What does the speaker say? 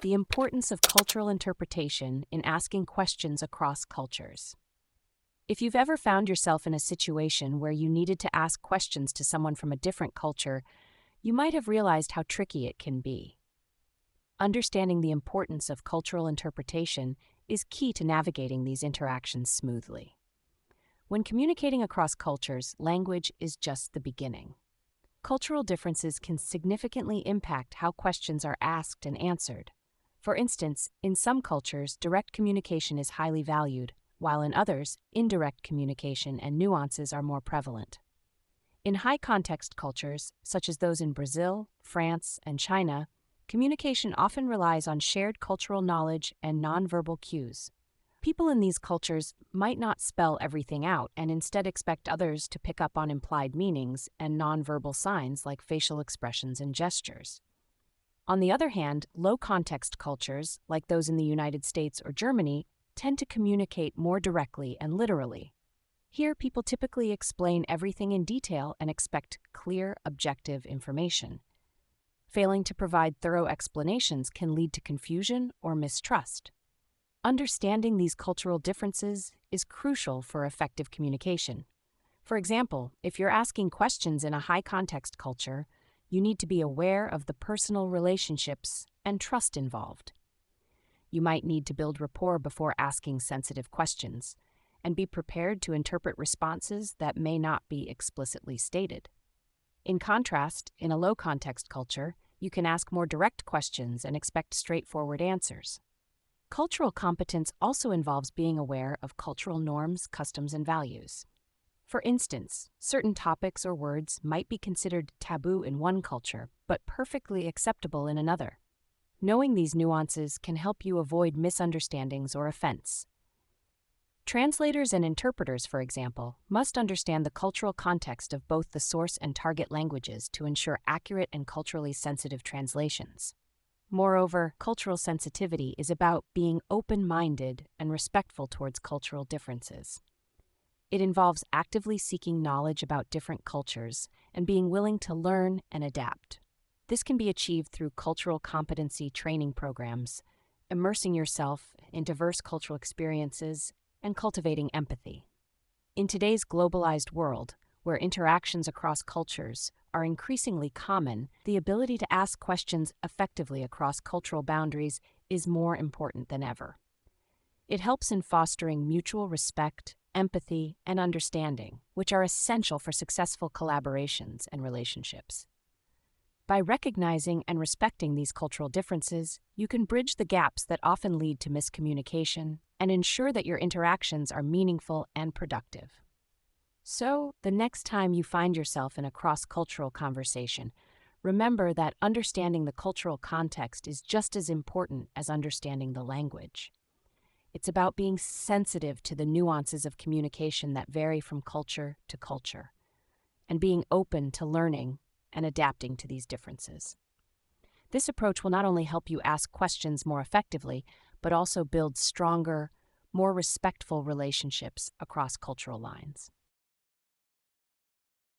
The importance of cultural interpretation in asking questions across cultures. If you've ever found yourself in a situation where you needed to ask questions to someone from a different culture, you might have realized how tricky it can be. Understanding the importance of cultural interpretation is key to navigating these interactions smoothly. When communicating across cultures, language is just the beginning. Cultural differences can significantly impact how questions are asked and answered. For instance, in some cultures, direct communication is highly valued, while in others, indirect communication and nuances are more prevalent. In high-context cultures, such as those in Brazil, France, and China, communication often relies on shared cultural knowledge and nonverbal cues. People in these cultures might not spell everything out and instead expect others to pick up on implied meanings and nonverbal signs like facial expressions and gestures. On the other hand, low-context cultures, like those in the United States or Germany, tend to communicate more directly and literally. Here, people typically explain everything in detail and expect clear, objective information. Failing to provide thorough explanations can lead to confusion or mistrust. Understanding these cultural differences is crucial for effective communication. For example, if you're asking questions in a high-context culture, you need to be aware of the personal relationships and trust involved. You might need to build rapport before asking sensitive questions, and be prepared to interpret responses that may not be explicitly stated. In contrast, in a low-context culture, you can ask more direct questions and expect straightforward answers. Cultural competence also involves being aware of cultural norms, customs, and values. For instance, certain topics or words might be considered taboo in one culture, but perfectly acceptable in another. Knowing these nuances can help you avoid misunderstandings or offense. Translators and interpreters, for example, must understand the cultural context of both the source and target languages to ensure accurate and culturally sensitive translations. Moreover, cultural sensitivity is about being open-minded and respectful towards cultural differences. It involves actively seeking knowledge about different cultures and being willing to learn and adapt. This can be achieved through cultural competency training programs, immersing yourself in diverse cultural experiences, and cultivating empathy. In today's globalized world, where interactions across cultures are increasingly common, the ability to ask questions effectively across cultural boundaries is more important than ever. It helps in fostering mutual respect, empathy, and understanding, which are essential for successful collaborations and relationships. By recognizing and respecting these cultural differences, you can bridge the gaps that often lead to miscommunication and ensure that your interactions are meaningful and productive. So, the next time you find yourself in a cross-cultural conversation, remember that understanding the cultural context is just as important as understanding the language. It's about being sensitive to the nuances of communication that vary from culture to culture, and being open to learning and adapting to these differences. This approach will not only help you ask questions more effectively, but also build stronger, more respectful relationships across cultural lines.